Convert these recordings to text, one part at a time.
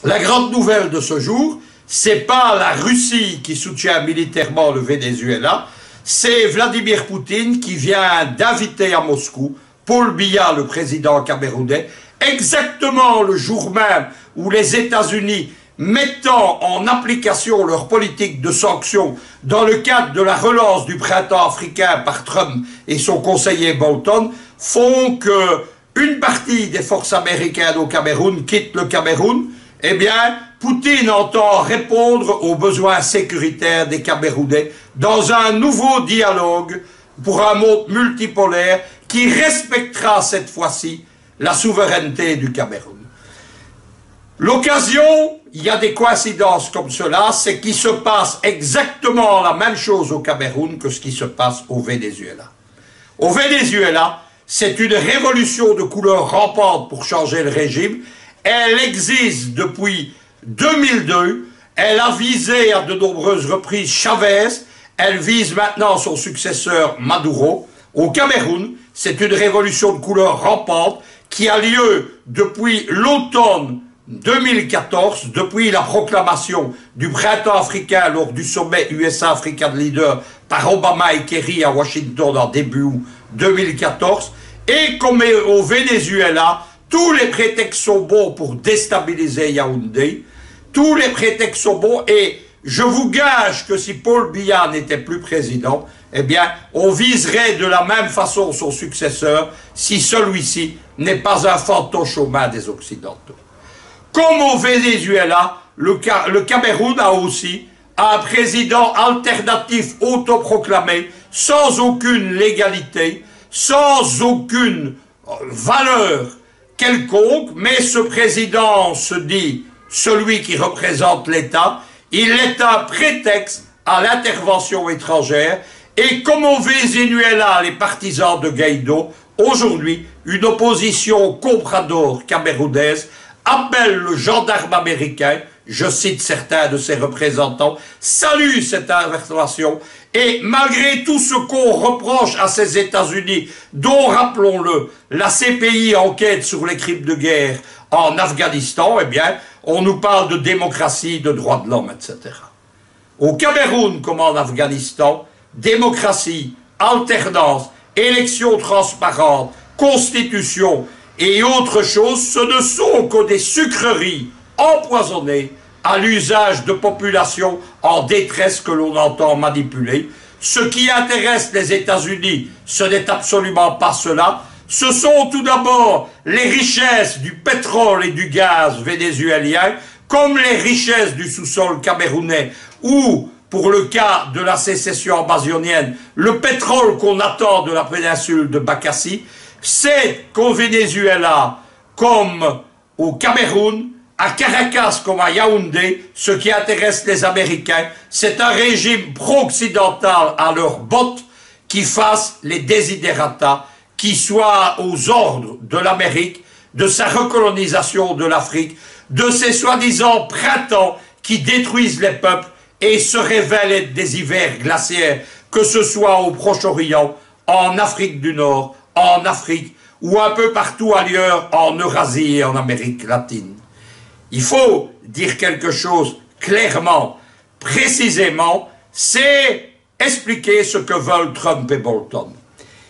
La grande nouvelle de ce jour, c'est pas la Russie qui soutient militairement le Venezuela, c'est Vladimir Poutine qui vient d'inviter à Moscou Paul Biya, le président camerounais, exactement le jour même où les États-Unis, mettant en application leur politique de sanctions dans le cadre de la relance du printemps africain par Trump et son conseiller Bolton, font que une partie des forces américaines au Cameroun quitte le Cameroun. Eh bien, Poutine entend répondre aux besoins sécuritaires des Camerounais dans un nouveau dialogue pour un monde multipolaire qui respectera cette fois-ci la souveraineté du Cameroun. L'occasion, il y a des coïncidences comme cela, c'est qu'il se passe exactement la même chose au Cameroun que ce qui se passe au Venezuela. Au Venezuela, c'est une révolution de couleur rampante pour changer le régime. Elle existe depuis 2002, elle a visé à de nombreuses reprises Chavez, elle vise maintenant son successeur Maduro. Au Cameroun, c'est une révolution de couleur rampante qui a lieu depuis l'automne 2014, depuis la proclamation du printemps africain lors du sommet USA-African Leader par Obama et Kerry à Washington en début août 2014. Et comme au Venezuela, tous les prétextes sont bons pour déstabiliser Yaoundé, tous les prétextes sont bons, et je vous gage que si Paul Biya n'était plus président, eh bien, on viserait de la même façon son successeur si celui-ci n'est pas un fantoche aux mains des Occidentaux. Comme au Venezuela, le Cameroun a aussi un président alternatif autoproclamé, sans aucune légalité, sans aucune valeur quelconque, mais ce président se dit celui qui représente l'État, il est un prétexte à l'intervention étrangère, et comme au Venezuela, les partisans de Guaido, aujourd'hui, une opposition comprador camerounaise appelle le gendarme américain, je cite certains de ses représentants, salue cette intervention, et malgré tout ce qu'on reproche à ces États-Unis, dont, rappelons-le, la CPI enquête sur les crimes de guerre en Afghanistan, eh bien, on nous parle de démocratie, de droits de l'homme, etc. Au Cameroun, comme en Afghanistan, démocratie, alternance, élections transparentes, constitution et autres choses, ce ne sont que des sucreries empoisonnées à l'usage de populations en détresse que l'on entend manipuler. Ce qui intéresse les États-Unis, ce n'est absolument pas cela. Ce sont tout d'abord les richesses du pétrole et du gaz vénézuélien, comme les richesses du sous-sol camerounais, ou, pour le cas de la sécession amazonienne, le pétrole qu'on attend de la péninsule de Bakassi. C'est qu'au Venezuela, comme au Cameroun, à Caracas comme à Yaoundé, ce qui intéresse les Américains, c'est un régime pro-occidental à leurs bottes qui fasse les desiderata, qui soit aux ordres de l'Amérique, de sa recolonisation de l'Afrique, de ses soi-disant printemps qui détruisent les peuples et se révèlent être des hivers glaciaires, que ce soit au Proche-Orient, en Afrique du Nord, en Afrique ou un peu partout ailleurs en Eurasie et en Amérique latine. Il faut dire quelque chose clairement, précisément, c'est expliquer ce que veulent Trump et Bolton.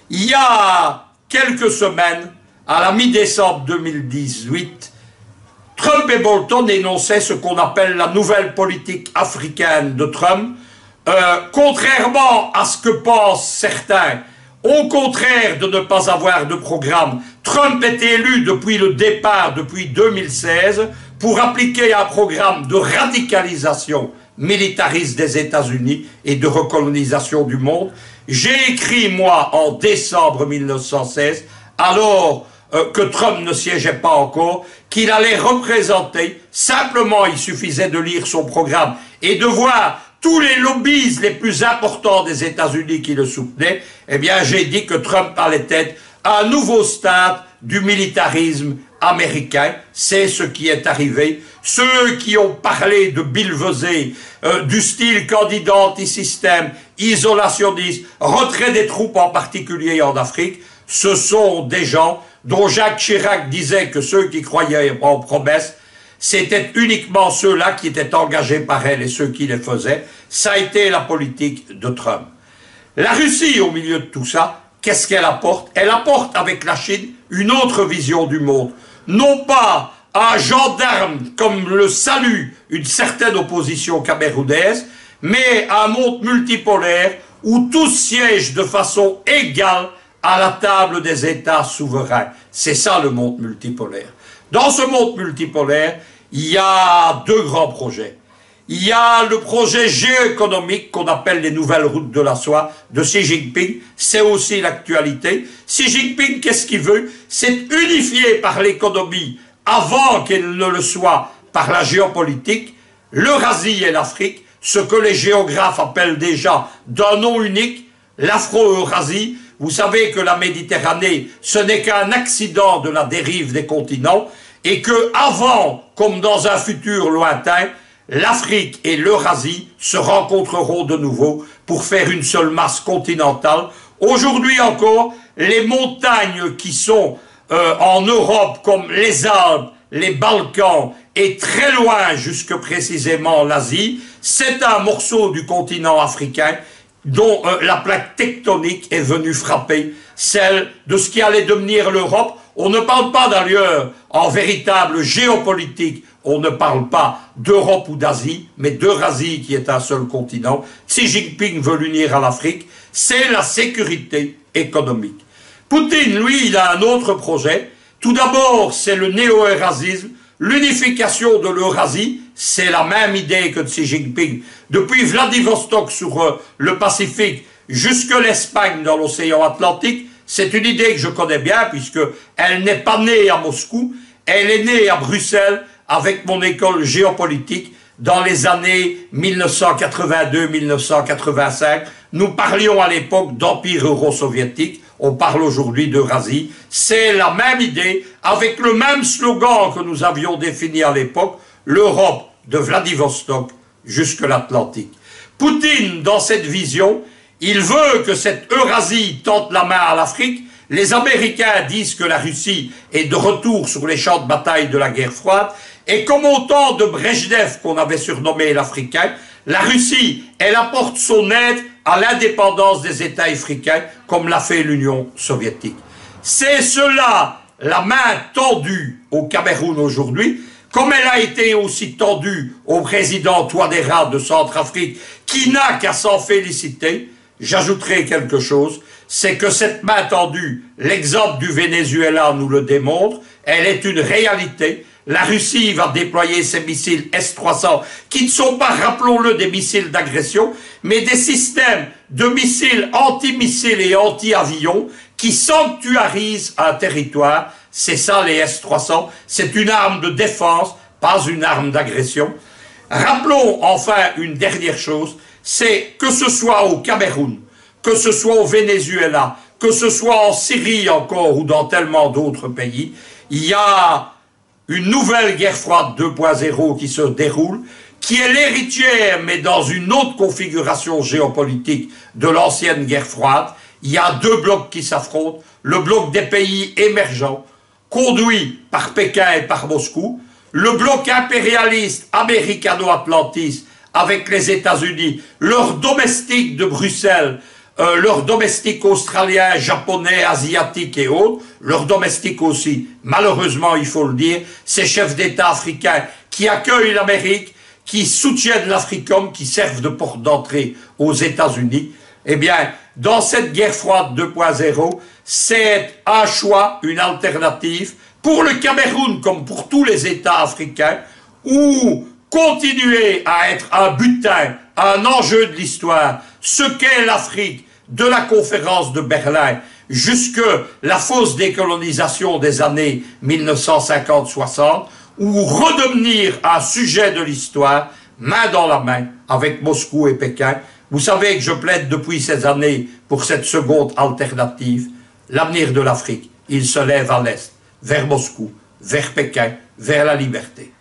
Il y a quelques semaines, à la mi-décembre 2018, Trump et Bolton énonçaient ce qu'on appelle la nouvelle politique africaine de Trump. Contrairement à ce que pensent certains, au contraire de ne pas avoir de programme, Trump est élu depuis le départ, depuis 2016, pour appliquer un programme de radicalisation militariste des États-Unis et de recolonisation du monde. J'ai écrit, moi, en décembre 1916, alors que Trump ne siégeait pas encore, qu'il allait représenter, simplement il suffisait de lire son programme et de voir tous les lobbies les plus importants des États-Unis qui le soutenaient. Eh bien, j'ai dit que Trump allait être un nouveau stade du militarisme américain. C'est ce qui est arrivé. Ceux qui ont parlé de billevesées, du style candidat anti-système, isolationniste, retrait des troupes en particulier en Afrique, ce sont des gens dont Jacques Chirac disait que ceux qui croyaient en promesses, c'était uniquement ceux-là qui étaient engagés par elle et ceux qui les faisaient. Ça a été la politique de Trump. La Russie, au milieu de tout ça, qu'est-ce qu'elle apporte? Elle apporte avec la Chine une autre vision du monde. Non pas un gendarme comme le salue une certaine opposition camerounaise, mais un monde multipolaire où tous siègent de façon égale à la table des États souverains. C'est ça le monde multipolaire. Dans ce monde multipolaire, il y a deux grands projets. Il y a le projet géoéconomique qu'on appelle les nouvelles routes de la soie de Xi Jinping. C'est aussi l'actualité. Xi Jinping, qu'est-ce qu'il veut? C'est unifier par l'économie, avant qu'elle ne le soit par la géopolitique, l'Eurasie et l'Afrique, ce que les géographes appellent déjà d'un nom unique, l'Afro-Eurasie. Vous savez que la Méditerranée, ce n'est qu'un accident de la dérive des continents, et que avant, comme dans un futur lointain, l'Afrique et l'Eurasie se rencontreront de nouveau pour faire une seule masse continentale. Aujourd'hui encore, les montagnes qui sont en Europe, comme les Alpes, les Balkans, et très loin jusque précisément l'Asie, c'est un morceau du continent africain dont la plaque tectonique est venue frapper, celle de ce qui allait devenir l'Europe. On ne parle pas d'ailleurs en véritable géopolitique, on ne parle pas d'Europe ou d'Asie, mais d'Eurasie qui est un seul continent. Xi Jinping veut l'unir à l'Afrique, c'est la sécurité économique. Poutine, lui, il a un autre projet. Tout d'abord, c'est le néo-eurasisme, l'unification de l'Eurasie, c'est la même idée que de Xi Jinping. Depuis Vladivostok sur le Pacifique jusque l'Espagne dans l'océan Atlantique, c'est une idée que je connais bien puisqu'elle n'est pas née à Moscou, elle est née à Bruxelles avec mon école géopolitique dans les années 1982-1985. Nous parlions à l'époque d'empire euro-soviétique, on parle aujourd'hui d'Eurasie. C'est la même idée avec le même slogan que nous avions défini à l'époque, l'Europe de Vladivostok jusque l'Atlantique. Poutine, dans cette vision, il veut que cette Eurasie tente la main à l'Afrique. Les Américains disent que la Russie est de retour sur les champs de bataille de la guerre froide. Et comme au temps de Brejnev, qu'on avait surnommé l'Africain, la Russie, elle apporte son aide à l'indépendance des États africains, comme l'a fait l'Union soviétique. C'est cela, la main tendue au Cameroun aujourd'hui, comme elle a été aussi tendue au président Touadéra de Centrafrique, qui n'a qu'à s'en féliciter. J'ajouterai quelque chose, c'est que cette main tendue, l'exemple du Venezuela nous le démontre, elle est une réalité. La Russie va déployer ses missiles S-300, qui ne sont pas, rappelons-le, des missiles d'agression, mais des systèmes de missiles anti-missiles et anti-avions qui sanctuarisent un territoire. C'est ça les S-300, c'est une arme de défense, pas une arme d'agression. Rappelons enfin une dernière chose, c'est que ce soit au Cameroun, que ce soit au Venezuela, que ce soit en Syrie encore ou dans tellement d'autres pays, il y a une nouvelle guerre froide 2.0 qui se déroule, qui est l'héritière, mais dans une autre configuration géopolitique de l'ancienne guerre froide. Il y a deux blocs qui s'affrontent, le bloc des pays émergents, conduit par Pékin et par Moscou, le bloc impérialiste américano-atlantiste avec les États-Unis, leurs domestiques de Bruxelles, leurs domestiques australiens, japonais, asiatiques et autres, leurs domestiques aussi, malheureusement il faut le dire, ces chefs d'État africains qui accueillent l'Amérique, qui soutiennent l'Africom, qui servent de porte d'entrée aux États-Unis, eh bien, dans cette guerre froide 2.0, c'est un choix, une alternative, pour le Cameroun comme pour tous les États africains, où continuer à être un butin, un enjeu de l'histoire, ce qu'est l'Afrique, de la conférence de Berlin jusque la fausse décolonisation des années 1950-60, ou redevenir un sujet de l'histoire, main dans la main, avec Moscou et Pékin. Vous savez que je plaide depuis ces années pour cette seconde alternative. L'avenir de l'Afrique, il se lève à l'Est, vers Moscou, vers Pékin, vers la liberté.